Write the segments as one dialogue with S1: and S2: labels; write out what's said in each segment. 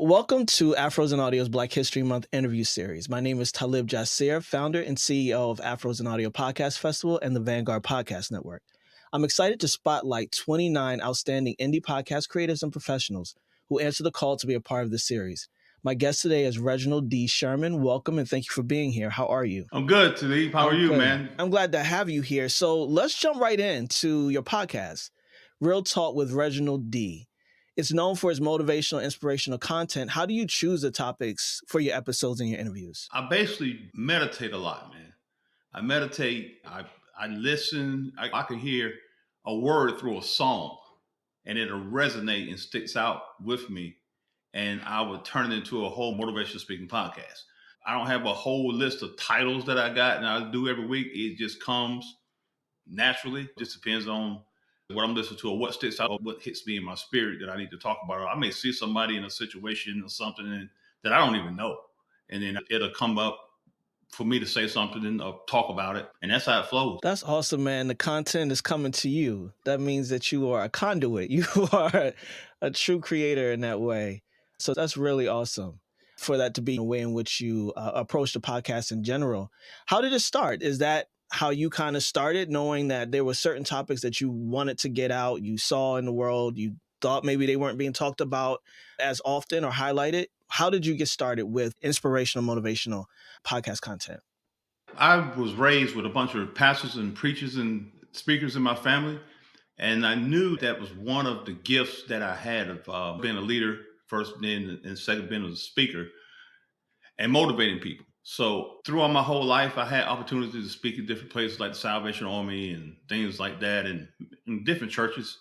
S1: Welcome to Afros and Audio's Black History Month interview series. My name is Talib Jasir, founder and CEO of Afros and Audio Podcast Festival and the Vanguard Podcast Network. I'm excited to spotlight 29 outstanding indie podcast creators and professionals who answer the call to be a part of this series. My guest today is Reginald D Sherman. Welcome and thank you for being here. How are you?
S2: I'm good, Talib. How are you,
S1: good.
S2: man?
S1: I'm glad to have you here. So let's jump right into your podcast, Real Talk with Reginald D. It's known for its motivational, inspirational content. How do you choose the topics for your episodes and your interviews?
S2: I basically meditate a lot, man. I meditate, I listen, I can hear a word through a song and it'll resonate and sticks out with me. And I would turn it into a whole motivational speaking podcast. I don't have a whole list of titles that I got and I do every week. It just comes naturally. It just depends on what I'm listening to or what sticks out or what hits me in my spirit that I need to talk about. Or I may see somebody in a situation or something that I don't even know. And then it'll come up for me to say something or talk about it. And that's how it flows.
S1: That's awesome, man. The content is coming to you. That means that you are a conduit. You are a true creator in that way. So that's really awesome for that to be the way in which you approach the podcast in general. How did it start? Is that how you kind of started, knowing that there were certain topics that you wanted to get out, you saw in the world, you thought maybe they weren't being talked about as often or highlighted? How did you get started with inspirational, motivational podcast content?
S2: I was raised with a bunch of pastors and preachers and speakers in my family. And I knew that was one of the gifts that I had of being a leader, first, then, and second, being a speaker and motivating people. So throughout my whole life, I had opportunities to speak at different places like the Salvation Army and things like that and in different churches.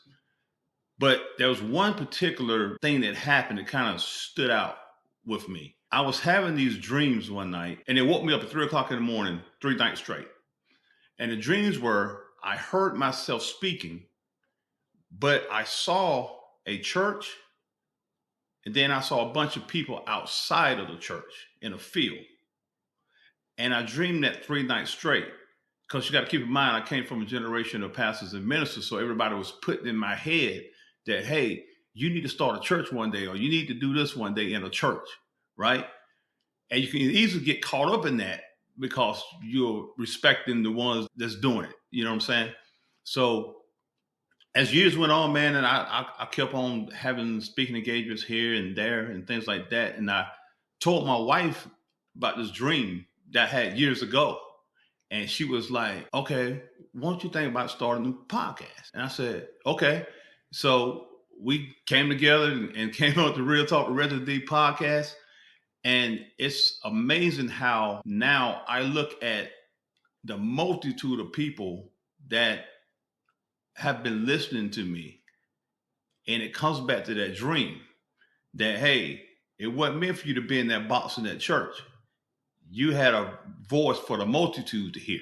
S2: But there was one particular thing that happened that kind of stood out with me. I was having these dreams one night and it woke me up at 3 o'clock in the morning, 3 nights straight. And the dreams were, I heard myself speaking, but I saw a church and then I saw a bunch of people outside of the church in a field. And I dreamed that 3 nights straight because you got to keep in mind, I came from a generation of pastors and ministers. So everybody was putting in my head that, hey, you need to start a church one day, or you need to do this one day in a church, right? And you can easily get caught up in that because you're respecting the ones that's doing it. You know what I'm saying? So as years went on, man, and I kept on having speaking engagements here and there and things like that. And I told my wife about this dream that I had years ago. And she was like, okay, why don't you think about starting a podcast? And I said, okay. So we came together and came up with the Real Talk with Reginald D podcast. And it's amazing how now I look at the multitude of people that have been listening to me. And it comes back to that dream that, hey, it wasn't meant for you to be in that box in that church. You had a voice for the multitude to hear.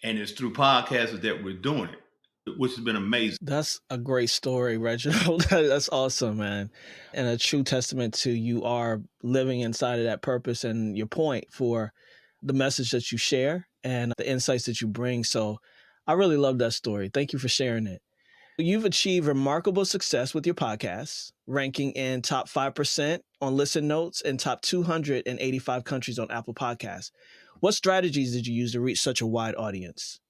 S2: And it's through podcasts that we're doing it, which has been amazing.
S1: That's a great story, Reginald. That's awesome, man. And a true testament to you are living inside of that purpose and your point for the message that you share and the insights that you bring. So I really love that story. Thank you for sharing it. You've achieved remarkable success with your podcast, ranking in top 5% on Listen Notes and top 285 countries on Apple Podcasts. What strategies did you use to reach such a wide audience?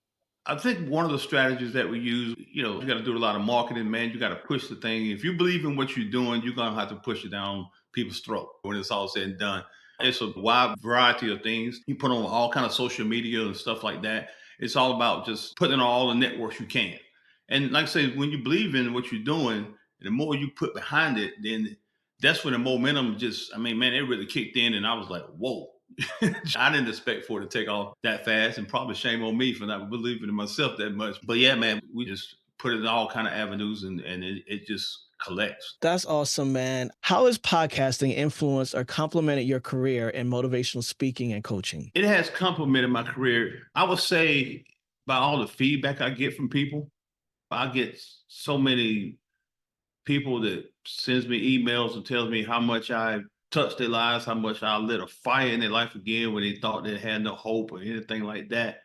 S2: I think one of the strategies that we use, you got to do a lot of marketing, man. You got to push the thing. If you believe in what you're doing, you're going to have to push it down people's throat when it's all said and done. It's a wide variety of things. You put on all kind of social media and stuff like that. It's all about just putting on all the networks you can. And like I say, when you believe in what you're doing, the more you put behind it, then that's when the momentum just, man, it really kicked in. And I was like, whoa. I didn't expect for it to take off that fast, and probably shame on me for not believing in myself that much. But yeah, man, we just put it in all kind of avenues and it just collects.
S1: That's awesome, man. How has podcasting influenced or complemented your career in motivational speaking and coaching?
S2: It has complemented my career. I would say by all the feedback I get from people, I get so many people that sends me emails and tells me how much I touched their lives, how much I lit a fire in their life again when they thought they had no hope or anything like that.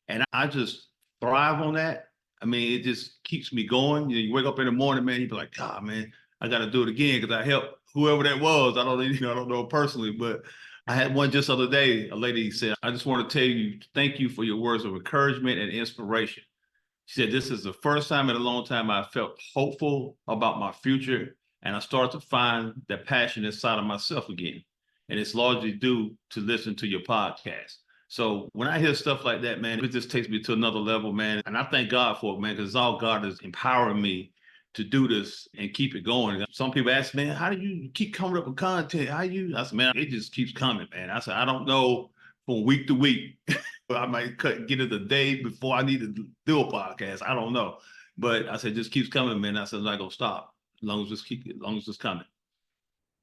S2: And I just thrive on that. It just keeps me going. You wake up in the morning, man, you be like, God, man, I got to do it again because I helped whoever that was. I don't, I don't know personally, but I had one just the other day. A lady said, "I just want to tell you, thank you for your words of encouragement and inspiration." She said, "This is the first time in a long time I felt hopeful about my future, and I started to find that passion inside of myself again. And it's largely due to listen to your podcast." So when I hear stuff like that, man, it just takes me to another level, man. And I thank God for it, man, because all God is empowering me to do this and keep it going. Some people ask, man, how do you keep coming up with content? How you? I said, man, it just keeps coming, man. I said, I don't know from week to week. I might get it the day before I need to do a podcast. I don't know. But I said, just keeps coming, man. I said, I'm not gonna stop. As long as it's coming.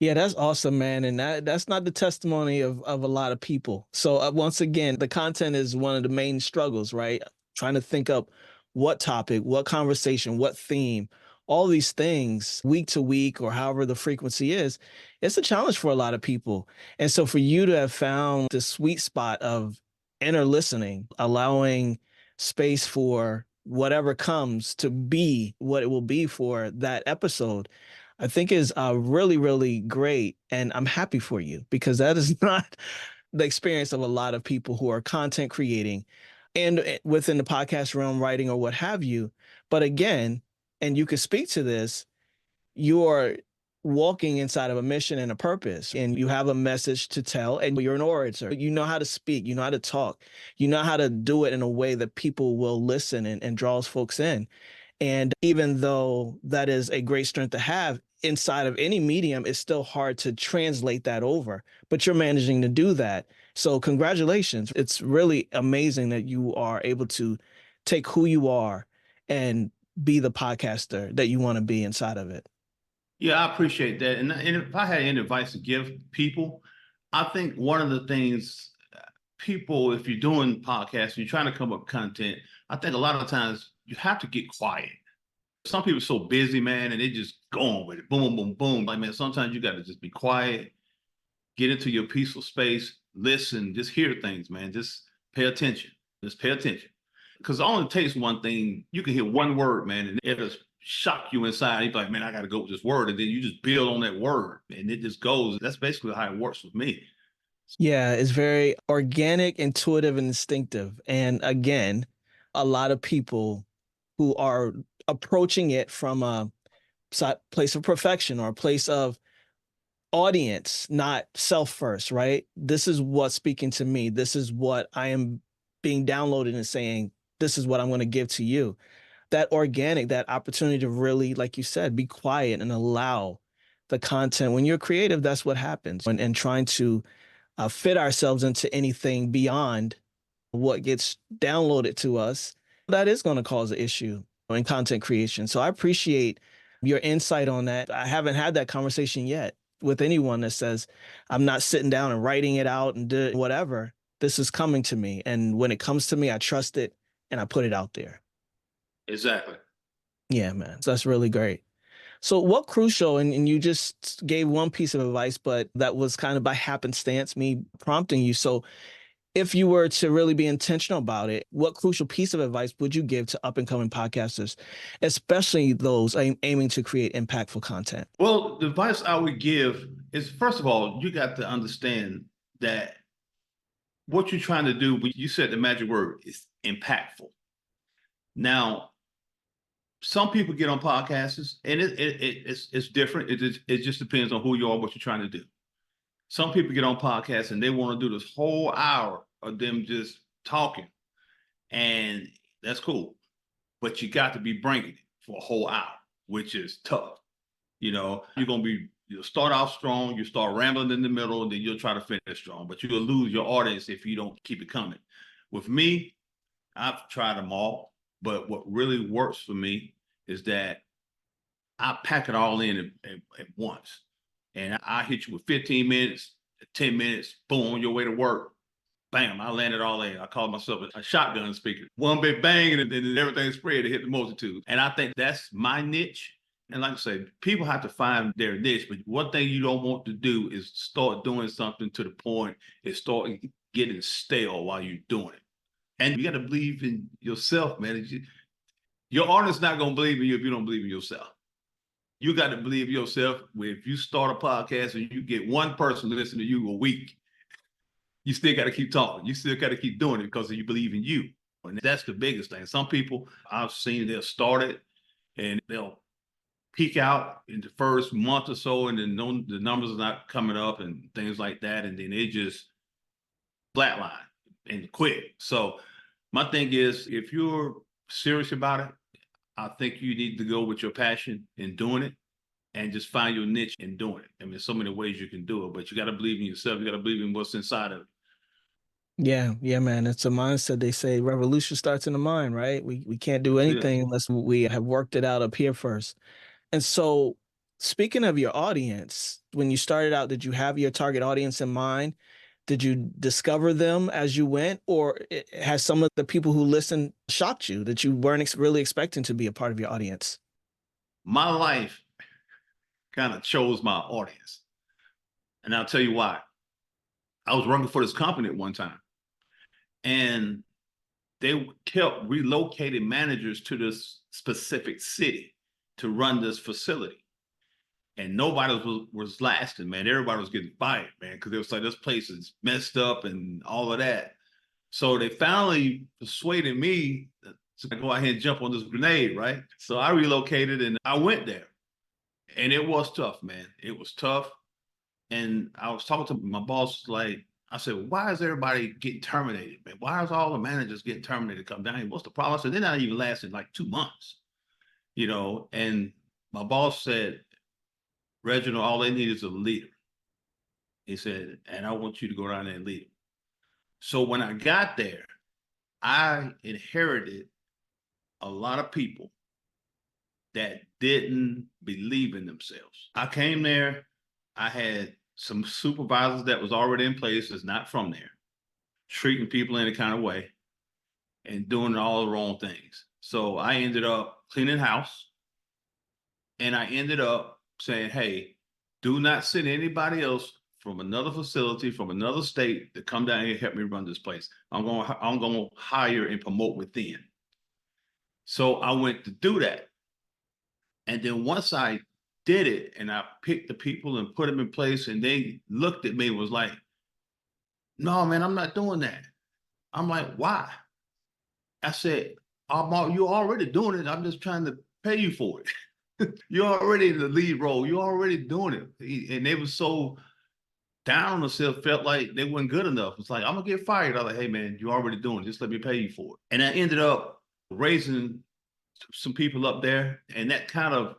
S1: Yeah, that's awesome, man. And that's not the testimony of a lot of people. So once again, the content is one of the main struggles, right? Trying to think up what topic, what conversation, what theme, all these things week to week or however the frequency is, it's a challenge for a lot of people. And so for you to have found the sweet spot of inner listening, allowing space for whatever comes to be what it will be for that episode, I think is really, really great. And I'm happy for you because that is not the experience of a lot of people who are content creating and within the podcast realm, writing or what have you. But again, and you could speak to this, you are walking inside of a mission and a purpose, and you have a message to tell, and you're an orator. You know how to speak, you know how to talk, you know how to do it in a way that people will listen and draws folks in. And even though that is a great strength to have inside of any medium, it's still hard to translate that over. But you're managing to do that. So, congratulations. It's really amazing that you are able to take who you are and be the podcaster that you want to be inside of it.
S2: Yeah, I appreciate that. And if I had any advice to give people, I think one of the things people, if you're doing podcasts, you're trying to come up with content, I think a lot of times you have to get quiet. Some people are so busy, man, and they just go on with it. Boom, boom, boom. Like, man, sometimes you got to just be quiet, get into your peaceful space, listen, just hear things, man. Just pay attention. Just pay attention. Because it only takes one thing. You can hear one word, man, and it'll shock you inside. You're like, man, I got to go with this word. And then you just build on that word, and it just goes. That's basically how it works with me.
S1: Yeah, it's very organic, intuitive, and instinctive. And again, a lot of people who are approaching it from a place of perfection or a place of audience, not self first, right? This is what's speaking to me. This is what I am being downloaded and saying, this is what I'm going to give to you. That organic, that opportunity to really, like you said, be quiet and allow the content. When you're creative, that's what happens. And trying to fit ourselves into anything beyond what gets downloaded to us, that is going to cause an issue in content creation. So I appreciate your insight on that. I haven't had that conversation yet with anyone that says, I'm not sitting down and writing it out and do whatever. This is coming to me. And when it comes to me, I trust it and I put it out there.
S2: Exactly.
S1: Yeah, man. So that's really great. So what crucial, and you just gave one piece of advice, but that was kind of by happenstance, me prompting you. So if you were to really be intentional about it, what crucial piece of advice would you give to up and coming podcasters, especially those aiming to create impactful content?
S2: Well, the advice I would give is, first of all, you got to understand that what you're trying to do, you said the magic word is impactful. Now, some people get on podcasts and it's different. It just depends on who you are, what you're trying to do. Some people get on podcasts and they want to do this whole hour of them just talking, and that's cool. But you got to be bringing it for a whole hour, which is tough. You're gonna you'll start off strong, you start rambling in the middle, and then you'll try to finish strong. But you'll lose your audience if you don't keep it coming. With me, I've tried them all, but what really works for me is that I pack it all in at once. And I hit you with 15 minutes, 10 minutes, boom, on your way to work. Bam, I landed all in. I call myself a shotgun speaker. One big bang, and then everything spread to hit the multitude. And I think that's my niche. And like I said, people have to find their niche. But one thing you don't want to do is start doing something to the point it start getting stale while you're doing it. And you got to believe in yourself, man. Your audience not going to believe in you if you don't believe in yourself. You got to believe yourself. If you start a podcast and you get one person to listen to you a week, you still got to keep talking. You still got to keep doing it because you believe in you. And that's the biggest thing. Some people I've seen, they'll start it and they'll peak out in the first month or so, and then the numbers are not coming up and things like that. And then they just flatline and quit. So my thing is, if you're serious about it, I think you need to go with your passion in doing it and just find your niche in doing it. I mean, there's so many ways you can do it, but you got to believe in yourself. You got to believe in what's inside of
S1: Yeah, yeah, man. It's a mindset. They say revolution starts in the mind, right? We can't do
S2: it.
S1: anything unless we have worked it out up here first. And so, speaking of your audience, when you started out, did you have your target audience in mind? Did you discover them as you went, or has some of the people who listened shocked you that you weren't really expecting to be a part of your audience?
S2: My life kind of chose my audience. And I'll tell you why. I was working for this company at one time, and they kept relocating managers to this specific city to run this facility. And nobody was lasting, man. Everybody was getting fired, man, because they was like, this place is messed up and all of that. So they finally persuaded me to go ahead and jump on this grenade, right? So I relocated and I went there. And it was tough, man. It was tough. And I was talking to my boss, like, I said, why is everybody getting terminated, man? Why is all the managers getting terminated? Come down here. What's the problem? I said, they're not even lasting like 2 months, you know? And my boss said, Reginald, all they need is a leader. He said, and I want you to go down there and lead them. So when I got there, I inherited a lot of people that didn't believe in themselves. I came there, I had some supervisors that was already in place that's not from there, treating people in a kind of way and doing all the wrong things. So I ended up cleaning house, and I ended up saying, hey, do not send anybody else from another facility, from another state to come down here and help me run this place. I'm gonna hire and promote within. So I went to do that. And then once I did it and I picked the people and put them in place, and they looked at me and was like, no, man, I'm not doing that. I'm like, why? I said, you're already doing it. I'm just trying to pay you for it. You're already in the lead role. You're already doing it. And they were so down on themselves, felt like they weren't good enough. It's like, I'm gonna get fired. I'm like, hey man, you're already doing it. Just let me pay you for it. And I ended up raising some people up there, and that kind of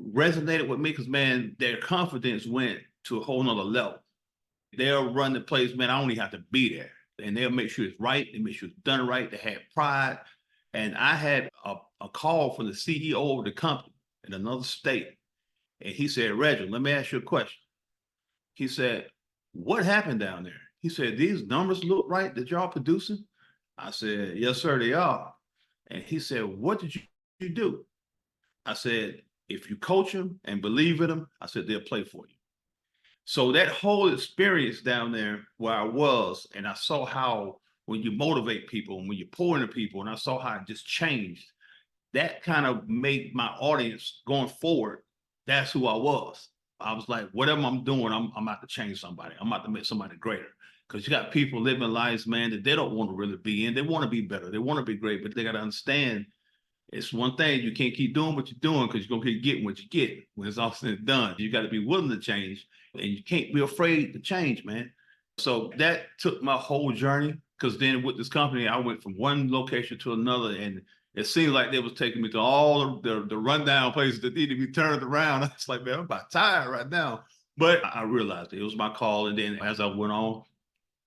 S2: resonated with me because man, their confidence went to a whole nother level. They'll run the place, man. I only have to be there, and they'll make sure it's right. They make sure it's done right. They had pride, and I had a call from the CEO of the company in another state, and he said, "Reginald, let me ask you a question." He said, "What happened down there?" He said, "These numbers look right that y'all producing." I said, "Yes, sir, they are." And he said, "What did you do?" I said, "If you coach them and believe in them," I said, "they'll play for you." So that whole experience down there where I was, and I saw how when you motivate people and when you pour into people, and I saw how it just changed, that kind of made my audience going forward. That's who I was. I was like, whatever I'm doing, I'm about to change somebody. I'm about to make somebody greater. Because you got people living lives, man, that they don't want to really be in. They want to be better. They want to be great, but they got to understand it's one thing. You can't keep doing what you're doing because you're gonna keep getting what you get when it's all said and done. You got to be willing to change, and you can't be afraid to change, man. So that took my whole journey. Because then with this company, I went from one location to another, and it seemed like they was taking me to all the rundown places that needed to be turned around. I was like, man, I'm about tired right now. But I realized it was my call, and then as I went on,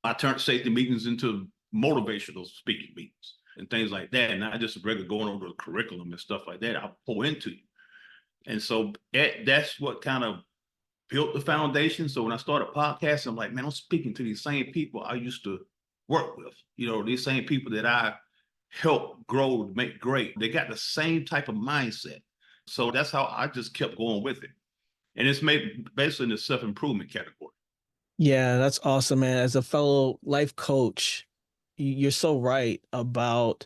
S2: I turned safety meetings into motivational speaking meetings and things like that. And not just regular going over the curriculum and stuff like that. I pour into you. And so that's what kind of built the foundation. So when I started podcasting, I'm like, man, I'm speaking to these same people I used to work with, these same people that I helped grow to make great. They got the same type of mindset. So that's how I just kept going with it. And it's made basically in the self-improvement category.
S1: Yeah, that's awesome, man. As a fellow life coach, you're so right about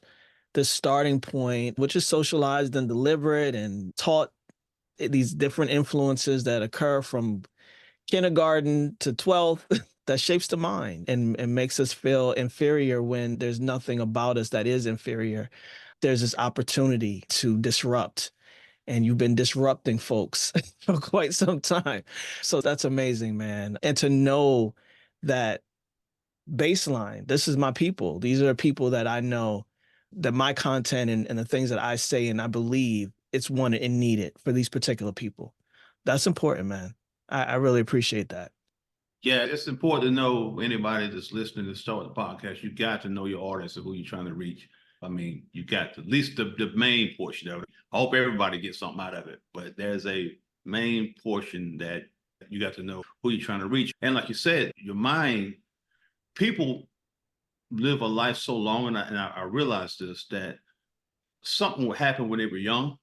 S1: the starting point, which is socialized and deliberate and taught these different influences that occur from kindergarten to 12th that shapes the mind and makes us feel inferior when there's nothing about us that is inferior. There's this opportunity to disrupt, and you've been disrupting folks for quite some time. So that's amazing, man. And to know that baseline, this is my people. These are the people that I know, that my content and the things that I say and I believe it's wanted and needed for these particular people. That's important, man. I really appreciate that.
S2: Yeah, it's important to know anybody that's listening to start the podcast. You got to know your audience and who you're trying to reach. I mean, you got to, at least the main portion of it. I hope everybody gets something out of it, but there's a main portion that you got to know who you're trying to reach. And like you said, your mind, people live a life so long, and I realized this, that something will happen when they were young,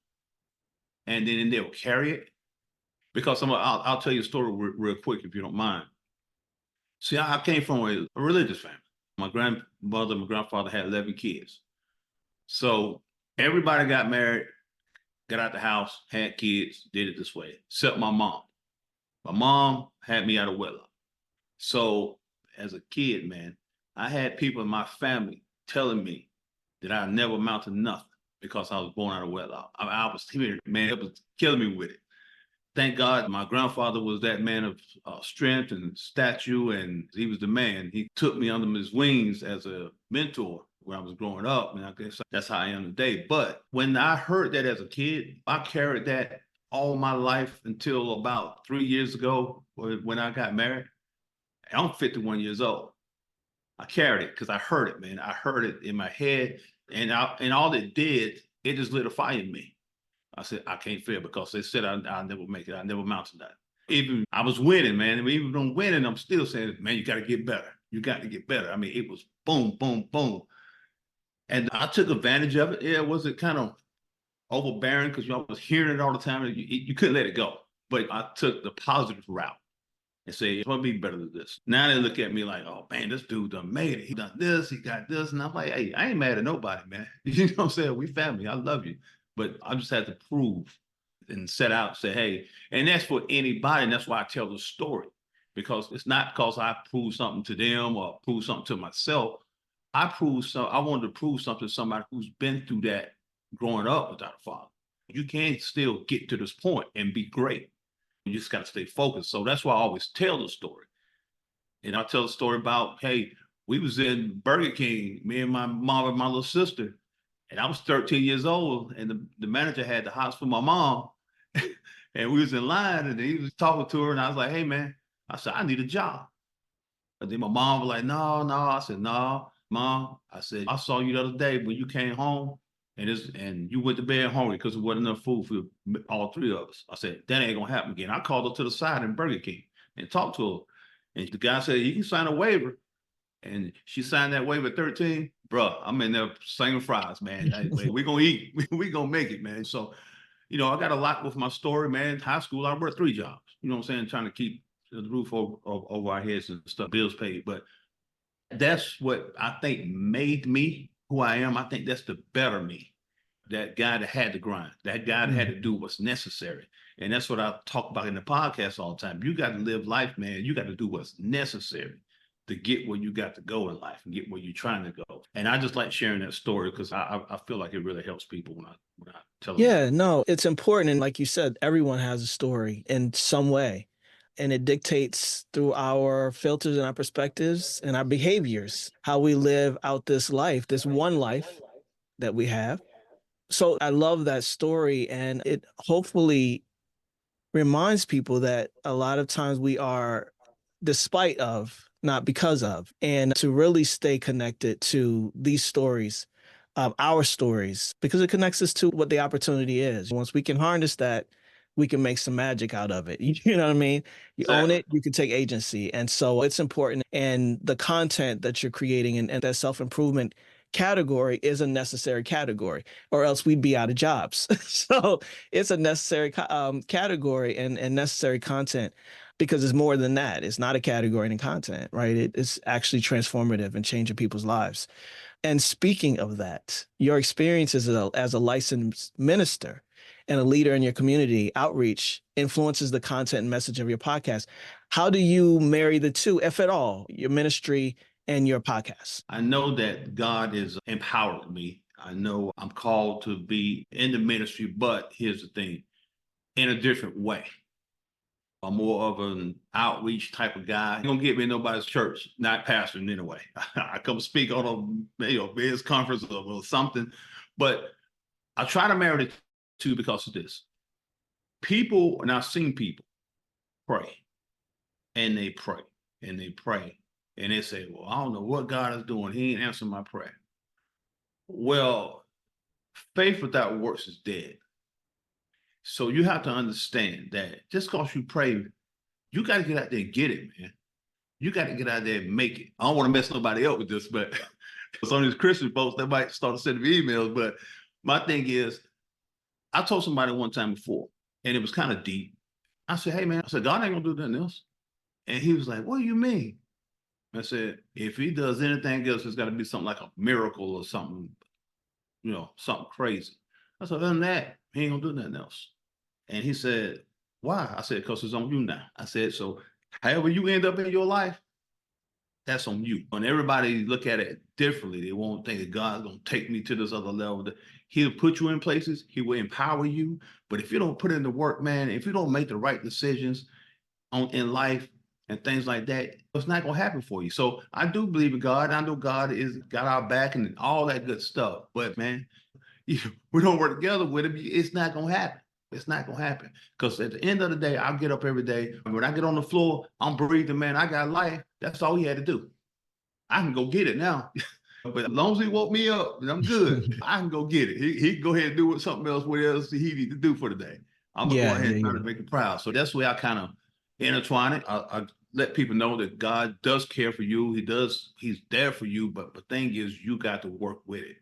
S2: and then they'll carry it. Because I'll tell you a story real quick if you don't mind. See, I came from a religious family. My grandmother, my grandfather had 11 kids. So everybody got married, got out the house, had kids, did it this way, except my mom. My mom had me out of wedlock. So as a kid, man, I had people in my family telling me that I never amount to nothing because I was born out of wedlock. I was, man, it was killing me with it. Thank God my grandfather was that man of strength and stature, and he was the man. He took me under his wings as a mentor when I was growing up, and I guess that's how I am today. But when I heard that as a kid, I carried that all my life until about 3 years ago when I got married. And I'm 51 years old. I carried it because I heard it, man. I heard it in my head, and all it did, it just lit a fire in me. I said, I can't fail because they said I'll never make it. I never amount to that. Even I was winning, man. I mean, even though I'm winning, I'm still saying, man, you got to get better. You got to get better. I mean, it was boom, boom, boom. And I took advantage of it. Yeah, it wasn't kind of overbearing because I was hearing it all the time. And you couldn't let it go. But I took the positive route and say, "I'll be better than this." Now they look at me like, "Oh man, this dude done made it. He done this, he got this." And I'm like, "Hey, I ain't mad at nobody, man. You know what I'm saying? We family. I love you." But I just had to prove and set out, say, "Hey," and that's for anybody. And that's why I tell the story, because it's not because I prove something to them or prove something to myself. I wanted to prove something to somebody who's been through that growing up without a father. You can still get to this point and be great. You just got to stay focused. So that's why I always tell the story. And I tell the story about, hey, we was in Burger King, me and my mom and my little sister, and I was 13 years old, and the manager had the house for my mom, and we was in line, and he was talking to her, and I was like, hey, man, I said, I need a job. And then my mom was like, no, no. I said, no, mom. I said, I saw you the other day when you came home and you went to bed hungry because there wasn't enough food for all three of us. I said, that ain't gonna happen again. I called her to the side in Burger King and talked to her. And the guy said, you can sign a waiver. And she signed that waiver at 13. Bro, I'm in there slinging fries, man. Hey, we gonna eat. We gonna make it, man. So, I got a lot with my story, man. High school, I worked 3 jobs. You know what I'm saying? Trying to keep the roof over our heads and stuff, bills paid. But that's what I think made me who I am. I think that's the better me. That guy that had to grind, that guy that had to do what's necessary. And that's what I talk about in the podcast all the time. You got to live life, man. You got to do what's necessary to get where you got to go in life and get where you're trying to go. And I just like sharing that story because I feel like it really helps people when I tell them.
S1: Yeah, no, it's important. And like you said, everyone has a story in some way. And it dictates through our filters and our perspectives and our behaviors, how we live out this life, this one life that we have. So I love that story. And it hopefully reminds people that a lot of times we are despite of, not because of, and to really stay connected to these stories, our stories, because it connects us to what the opportunity is. Once we can harness that, we can make some magic out of it. You know what I mean? You own
S2: Exactly.
S1: it, you can take agency. And so it's important. And the content that you're creating and that self improvement category is a necessary category, or else we'd be out of jobs. So it's a necessary category and necessary content because it's more than that. It's not a category and content, right? It's actually transformative and changing people's lives. And speaking of that, your experience as a licensed minister and a leader in your community outreach influences the content and message of your podcast. How do you marry the two, if at all, your ministry and your podcast?
S2: I know that God has empowered me. I know I'm called to be in the ministry, but here's the thing, in a different way. I'm more of an outreach type of guy. You don't get me in nobody's church, not pastoring anyway. I come speak on a biz conference or something, but I try to marry the two because of this. People, and I've seen people pray, and they pray, and they pray, and they say, well, I don't know what God is doing. He ain't answering my prayer. Well, faith without works is dead. So you have to understand that just because you pray, you got to get out there and get it, man. You got to get out there and make it. I don't want to mess nobody up with this, but some of these Christian folks, they might start sending me emails. But my thing is, I told somebody one time before, and it was kind of deep. I said, hey, man, I said, God ain't going to do nothing else. And he was like, what do you mean? I said, if he does anything else, it's got to be something like a miracle or something, something crazy. I said, other than that, he ain't going to do nothing else. And he said, why? I said, because it's on you now. I said, so however you end up in your life, that's on you. And everybody look at it differently. They won't think that God's going to take me to this other level. He'll put you in places. He will empower you. But if you don't put in the work, man, if you don't make the right decisions in life and things like that, it's not going to happen for you. So I do believe in God. I know God is got our back and all that good stuff. But man, if we don't work together with him, it's not going to happen. It's not going to happen. Because at the end of the day, I'll get up every day. And when I get on the floor, I'm breathing, man. I got life. That's all he had to do. I can go get it now. But as long as he woke me up, I'm good. I can go get it. He can go ahead and do something else, what else he need to do for the day. I'm going to go
S1: Yeah,
S2: ahead
S1: yeah,
S2: and try
S1: yeah.
S2: to make it proud. So that's the way I kind of intertwine it. I let people know that God does care for you. He's there for you. But the thing is, you got to work with it in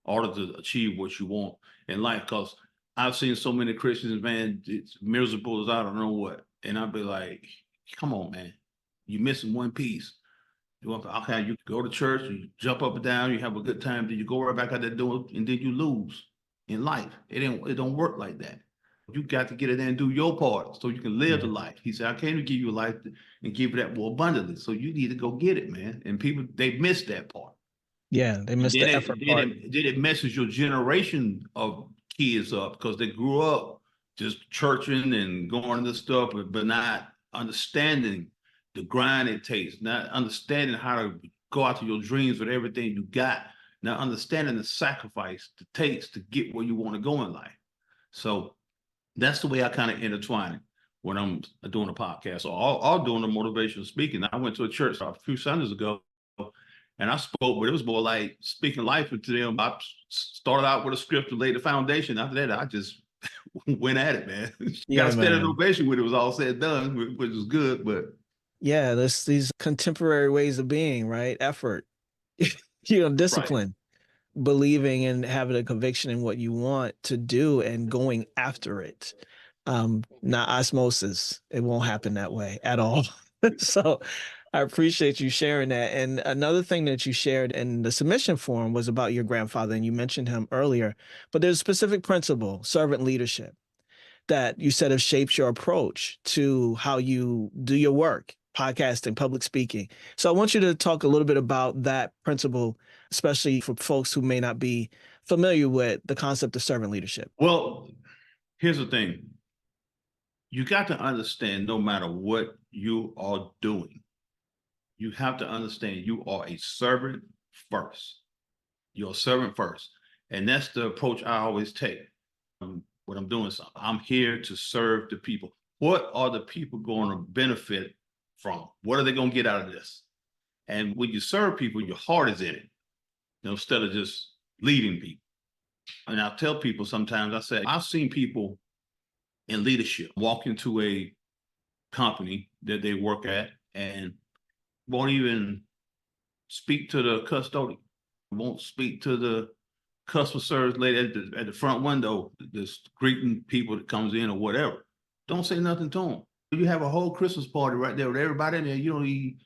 S2: order to achieve what you want in life. Because I've seen so many Christians, man, it's miserable as I don't know what. And I'll be like, come on, man. You're missing one piece. Okay, you go to church, you jump up and down, you have a good time, then you go right back out there doing, and then you lose in life. It don't work like that. You got to get it in and do your part so you can live the
S1: Yeah.
S2: life. He said, I came to give you a life and give you that more abundantly. So you need to go get it, man. And people, they miss that part.
S1: Yeah, they
S2: And
S1: missed
S2: then
S1: the
S2: it
S1: effort
S2: then
S1: part.
S2: it then it messes your generation of kids up because they grew up just churching and going to stuff, but not understanding the grind it takes, not understanding how to go after your dreams with everything you got, not understanding the sacrifice it takes to get where you want to go in life. So that's the way I kind of intertwine it when I'm doing a podcast or all doing the motivational speaking. I went to a church a few Sundays ago and I spoke, but it was more like speaking life into them. I started out with a scripture, laid the foundation. After that, I just went at it, man. Got
S1: Yeah,
S2: a standing
S1: man.
S2: ovation when it was all said and done, which was good. But
S1: Yeah, there's these contemporary ways of being, right? Effort,
S2: right,
S1: discipline, believing and having a conviction in what you want to do and going after it. Not osmosis. It won't happen that way at all. So I appreciate you sharing that. And another thing that you shared in the submission form was about your grandfather, and you mentioned him earlier, but there's a specific principle, servant leadership, that you said have shaped your approach to how you do your work, podcasting, public speaking. So I want you to talk a little bit about that principle, especially for folks who may not be familiar with the concept of servant leadership.
S2: well, here's the thing. You got to understand no matter what you are doing, you have to understand you are a servant first. You're a servant first. And that's the approach I always take when I'm doing something. I'm here to serve the people. What are the people going to benefit from? What are they going to get out of this? And when you serve people, your heart is in it, instead of just leading people. And I'll tell people sometimes, I say, I've seen people in leadership walk into a company that they work at and won't even speak to the custodian, won't speak to the customer service lady at the front window, just greeting people that comes in or whatever. Don't say nothing to them. You have a whole Christmas party right there with everybody in there. You don't even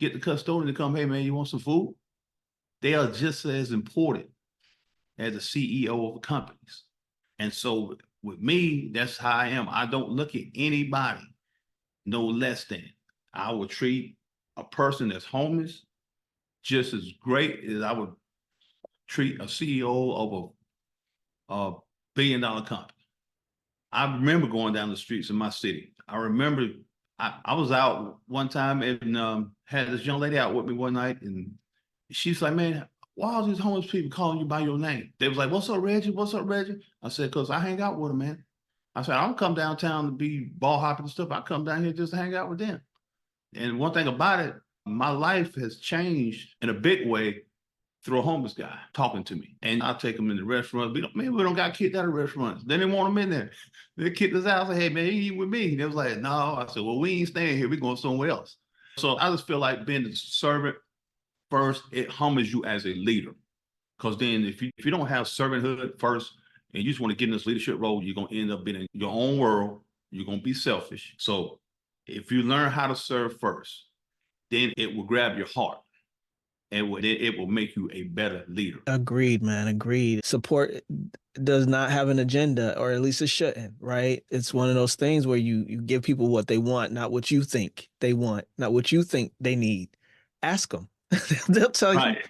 S2: get the custodian to come, hey man, you want some food? They are just as important as the CEO of companies. And so with me, that's how I am. I don't look at anybody no less than. I would treat a person that's homeless just as great as I would treat a CEO of a $1 billion company. I remember going down the streets of my city. I remember I was out one time and had this young lady out with me one night, and she's like, "Man, why are these homeless people calling you by your name?" They was like, "What's up, Reggie? What's up, Reggie?" I said, "Cause I hang out with them, man." I said, "I don't come downtown to be ball hopping and stuff. I come down here just to hang out with them." And one thing about it, my life has changed in a big way through a homeless guy talking to me. And I'll take them in the restaurant. Maybe we don't got kicked out of restaurants. Then they want them in there. They kicked us out. I said, "Hey, man, you eat with me." They was like, "No." I said, "Well, we ain't staying here. We're going somewhere else." So I just feel like being the servant first, it humbles you as a leader. Because then if you don't have servanthood first and you just want to get in this leadership role, you're going to end up being in your own world. You're going to be selfish. So if you learn how to serve first, then it will grab your heart and it will make you a better leader.
S1: Agreed, man. Agreed. Support does not have an agenda, or at least it shouldn't, right? It's one of those things where you give people what they want, not what you think they want, not what you think they need. Ask them. They'll tell you
S2: Right.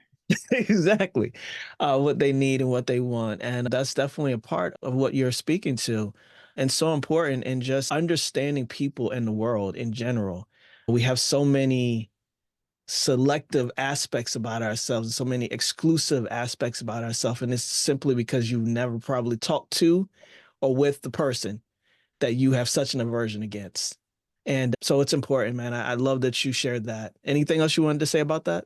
S1: exactly what they need and what they want. And that's definitely a part of what you're speaking to. And so important in just understanding people in the world in general. We have so many selective aspects about ourselves and so many exclusive aspects about ourselves. And it's simply because you've never probably talked to or with the person that you have such an aversion against. And so it's important, man. I love that you shared that. Anything else you wanted to say about that?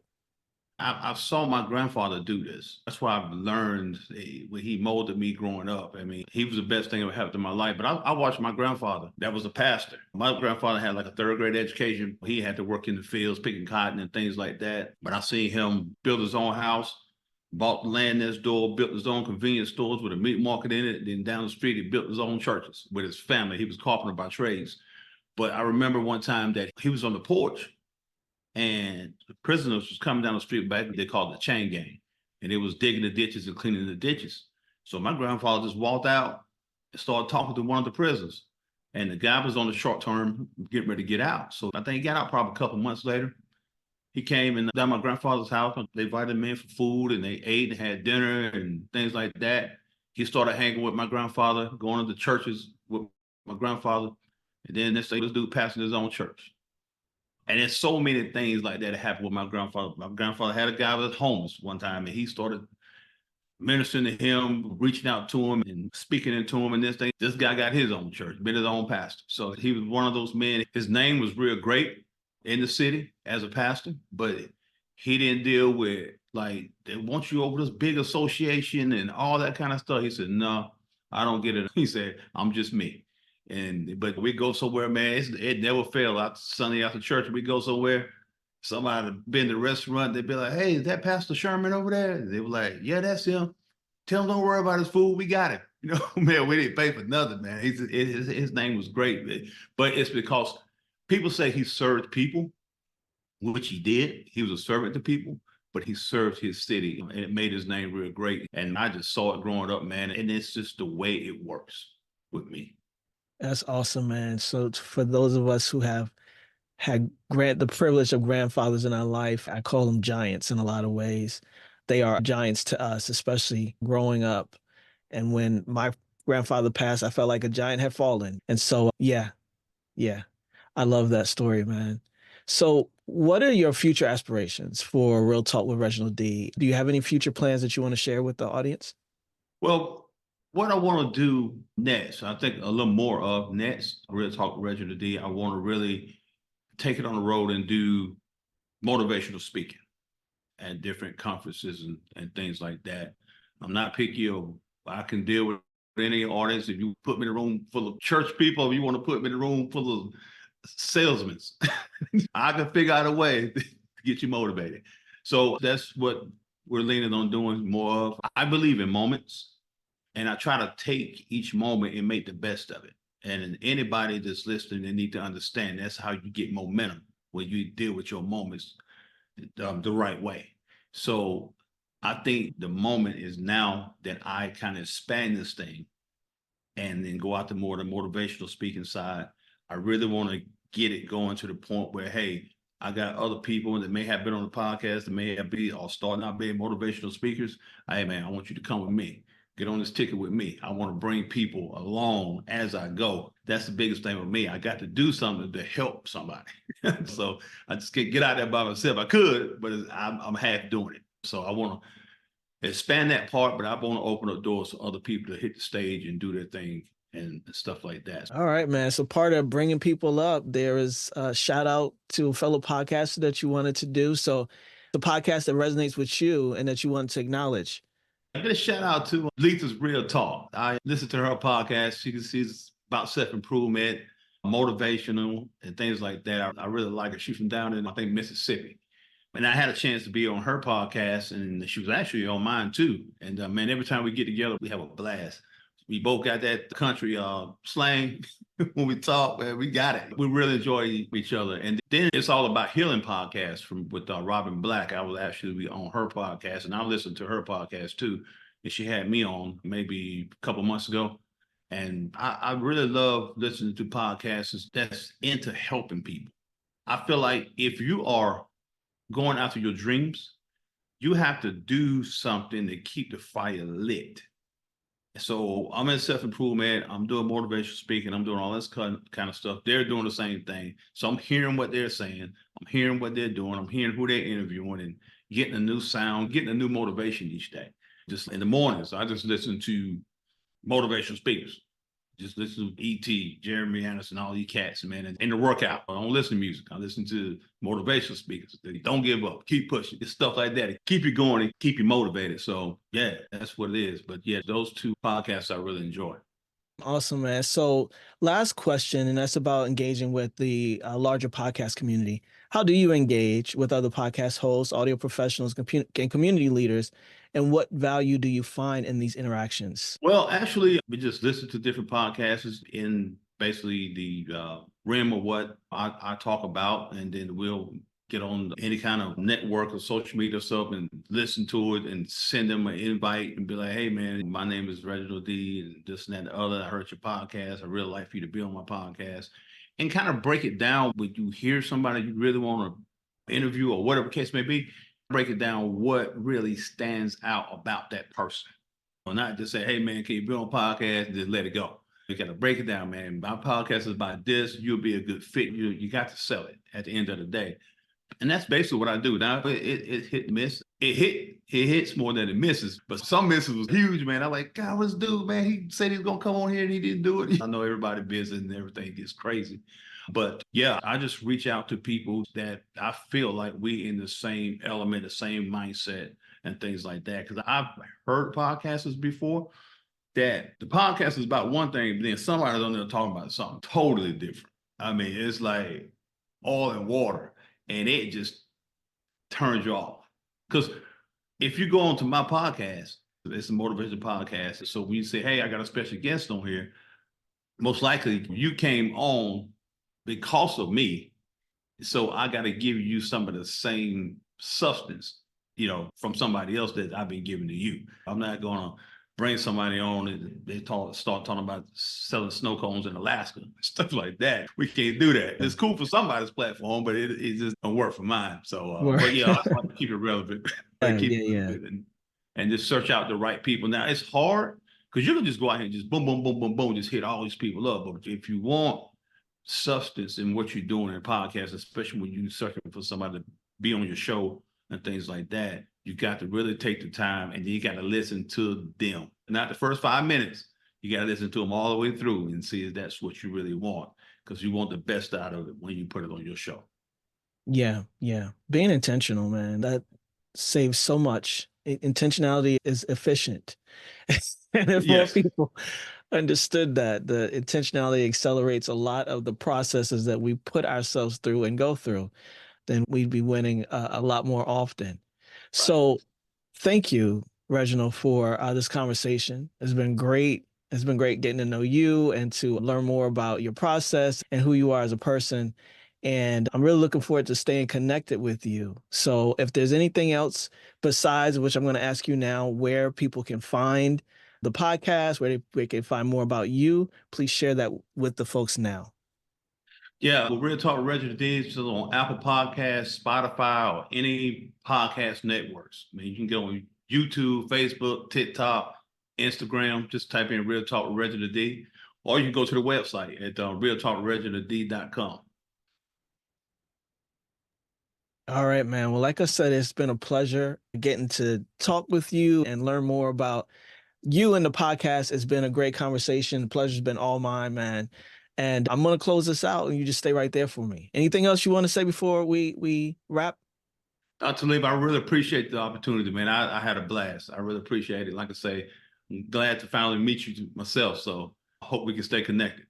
S2: I saw my grandfather do this. That's why I've learned when he molded me growing up. I mean, he was the best thing that happened in my life. But I watched my grandfather, that was a pastor. My grandfather had like a third grade education. He had to work in the fields, picking cotton and things like that. But I seen him build his own house, bought land next door, built his own convenience stores with a meat market in it. Then down the street, he built his own churches with his family. He was carpenter by trades. But I remember one time that he was on the porch and the prisoners was coming down the street back. They called it the chain gang, and it was digging the ditches and cleaning the ditches. So my grandfather just walked out and started talking to one of the prisoners, and the guy was on the short term, getting ready to get out. So I think he got out probably a couple months later. He came and down my grandfather's house. They invited him in for food, and they ate and had dinner and things like that. He started hanging with my grandfather, going to the churches with my grandfather, and then this dude passing his own church. And there's so many things like that happened with my grandfather. My grandfather had a guy that was homeless one time, and he started ministering to him, reaching out to him and speaking into him and this thing. This guy got his own church, been his own pastor. So he was one of those men. His name was real great in the city as a pastor, but he didn't deal with like they want you over this big association and all that kind of stuff. He said, "No, I don't get it." He said, "I'm just me." And but we go somewhere, man. It never failed. Out Sunday after church, we go somewhere. Somebody been to the restaurant. They'd be like, "Hey, is that Pastor Sherman over there?" And they were like, "Yeah, that's him. Tell him don't worry about his food. We got it." You know, man, we didn't pay for nothing, man. His name was great, man. But it's because people say he served people, which he did. He was a servant to people, but he served his city, and it made his name real great. And I just saw it growing up, man. And it's just the way it works with me.
S1: That's awesome, man. So for those of us who have had the privilege of grandfathers in our life, I call them giants in a lot of ways. They are giants to us, especially growing up. And when my grandfather passed, I felt like a giant had fallen. And so, yeah, yeah, I love that story, man. So, what are your future aspirations for Real Talk with Reginald D? Do you have any future plans that you want to share with the audience?
S2: Well, what I want to do next, I think a little more of next, Real Talk with Reginald D. I want to really take it on the road and do motivational speaking at different conferences and things like that. I'm not picky of I can deal with any audience. If you put me in a room full of church people, if you want to put me in a room full of salesmen, I can figure out a way to get you motivated. So that's what we're leaning on doing more of. I believe in moments, and I try to take each moment and make the best of it. And anybody that's listening, they need to understand that's how you get momentum when you deal with your moments the right way. So I think the moment is now that I kind of expand this thing and then go out to more the motivational speaking side. I really want to get it going to the point where, hey, I got other people that may have been on the podcast that may have been or starting out being motivational speakers. Hey man, I want you to come with me. Get on this ticket with me. I want to bring people along as I go. That's the biggest thing with me. I got to do something to help somebody. So I just can't get out there by myself. I could, but I'm half doing it. So I want to expand that part, but I want to open up doors for other people to hit the stage and do their thing and stuff like that.
S1: All right, man. So part of bringing people up, there is a shout out to a fellow podcaster that you wanted to do. So the podcast that resonates with you and that you want to acknowledge.
S2: I get a shout out to Letha's Real Talk. I listen to her podcast. She's about self-improvement, motivational, and things like that. I really like her. She's from down in, I think, Mississippi. And I had a chance to be on her podcast, and she was actually on mine too. And man, every time we get together, we have a blast. We both got that country slang when we talk. Man, we got it. We really enjoy each other. And then it's all about healing podcasts with Robin Black. I was actually on her podcast, and I listened to her podcast too. And she had me on maybe a couple months ago. And I really love listening to podcasts that's into helping people. I feel like if you are going after your dreams, you have to do something to keep the fire lit. So I'm in self-improvement. I'm doing motivational speaking. I'm doing all this kind of stuff. They're doing the same thing. So I'm hearing what they're saying. I'm hearing what they're doing. I'm hearing who they're interviewing and getting a new sound, getting a new motivation each day. Just in the mornings, I just listen to motivational speakers. Just listen to E.T., Jeremy Anderson, all these cats, man. And in the workout, I don't listen to music. I listen to motivational speakers. Don't give up. Keep pushing. It's stuff like that. Keep you going and keep you motivated. So, yeah, that's what it is. But, yeah, those two podcasts I really enjoy.
S1: Awesome, man. So last question, and that's about engaging with the larger podcast community. How do you engage with other podcast hosts, audio professionals, and community leaders? And what value do you find in these interactions?
S2: Well, actually, we just listen to different podcasts in basically the realm of what I talk about, and then we'll get on any kind of network or social media or stuff and listen to it and send them an invite and be like, hey, man, my name is Reginald D and this and that and the other. I heard your podcast. I really like for you to be on my podcast, and kind of break it down when you hear somebody you really want to interview or whatever case may be, break it down what really stands out about that person. Or not just say, hey man, can you be on a podcast and just let it go. You got to break it down, man. My podcast is about this. You'll be a good fit. You got to sell it at the end of the day. And that's basically what I do. Now it hit and miss. It hits more than it misses. But some misses was huge, man. I'm like, God, what's dude, man? He said he's gonna come on here and he didn't do it. I know everybody busy and everything gets crazy. But yeah, I just reach out to people that I feel like we in the same element, the same mindset and things like that. Because I've heard podcasters before that the podcast is about one thing, but then somebody's on there talking about something totally different. I mean, it's like oil and water, and it just turns you off. Because if you go onto my podcast, it's a motivation podcast. So when you say, hey, I got a special guest on here, most likely you came on because of me. So I got to give you some of the same substance, from somebody else that I've been giving to you. I'm not going to bring somebody on and they start talking about selling snow cones in Alaska, stuff like that. We can't do that. It's cool for somebody's platform, but it just don't work for mine. So, but yeah, I just want to keep it relevant, keep it relevant and just search out the right people. Now it's hard because you can just go out here and just boom, boom, boom, boom, boom, just hit all these people up. But if you want substance in what you're doing in podcasts, especially when you're searching for somebody to be on your show and things like that, you got to really take the time and you got to listen to them. Not the first 5 minutes. You got to listen to them all the way through and see if that's what you really want, because you want the best out of it when you put it on your show.
S1: Yeah, yeah. Being intentional, man, that saves so much. Intentionality is efficient. And if more
S2: Yes.
S1: people understood that, the intentionality accelerates a lot of the processes that we put ourselves through and go through, then we'd be winning a lot more often.
S2: Right.
S1: So thank you, Reginald, for this conversation. It's been great. It's been great getting to know you and to learn more about your process and who you are as a person. And I'm really looking forward to staying connected with you. So if there's anything else besides, which I'm going to ask you now, where people can find the podcast, where they can find more about you, please share that with the folks now.
S2: Yeah, well, Real Talk with Reginald D is on Apple Podcasts, Spotify, or any podcast networks. I mean, you can go on YouTube, Facebook, TikTok, Instagram. Just type in Real Talk with Reginald D, or you can go to the website at realtalkwithreginald.com.
S1: All right, man. Well, like I said, it's been a pleasure getting to talk with you and learn more about you and the podcast. It's been a great conversation. The pleasure's been all mine, man. And I'm gonna close this out, and you just stay right there for me. Anything else you want to say before we wrap?
S2: Talib, I really appreciate the opportunity, man. I had a blast. I really appreciate it. Like I say, I'm glad to finally meet you myself. So I hope we can stay connected.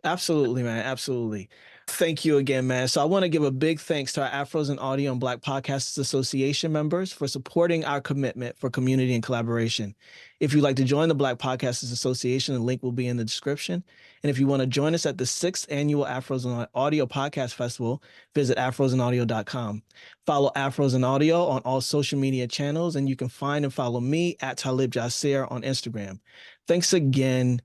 S1: Absolutely, man. Absolutely. Thank you again, man. So I want to give a big thanks to our Afros and Audio and Black Podcasters Association members for supporting our commitment for community and collaboration. If you'd like to join the Black Podcasters Association, the link will be in the description. And if you want to join us at the 6th Annual Afros and Audio Podcast Festival, visit afrosandaudio.com. Follow Afros and Audio on all social media channels, and you can find and follow me at Talib Jasir on Instagram. Thanks again.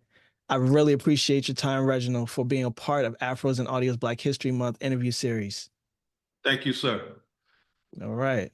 S1: I really appreciate your time, Reginald, for being a part of Afros and Audio's Black History Month interview series.
S2: Thank you, sir.
S1: All right.